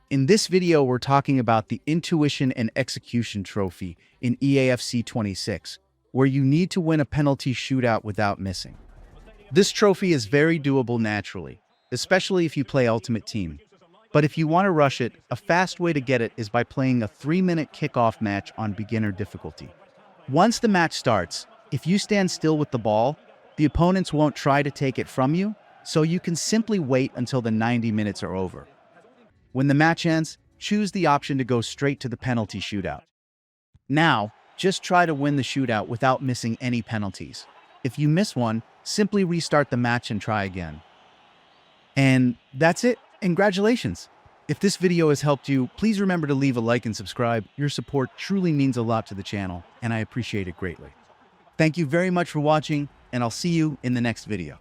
In this video, we're talking about the Intuition and Execution Trophy in EAFC 26, where you need to win a penalty shootout without missing. This trophy is very doable naturally, especially if you play Ultimate Team. But if you want to rush it, a fast way to get it is by playing a 3-minute kickoff match on beginner difficulty. Once the match starts, if you stand still with the ball, the opponents won't try to take it from you, so you can simply wait until the 90 minutes are over. When the match ends, choose the option to go straight to the penalty shootout. Now, just try to win the shootout without missing any penalties. If you miss one, simply restart the match and try again. And that's it. Congratulations! If this video has helped you, please remember to leave a like and subscribe. Your support truly means a lot to the channel, and I appreciate it greatly. Thank you very much for watching, and I'll see you in the next video.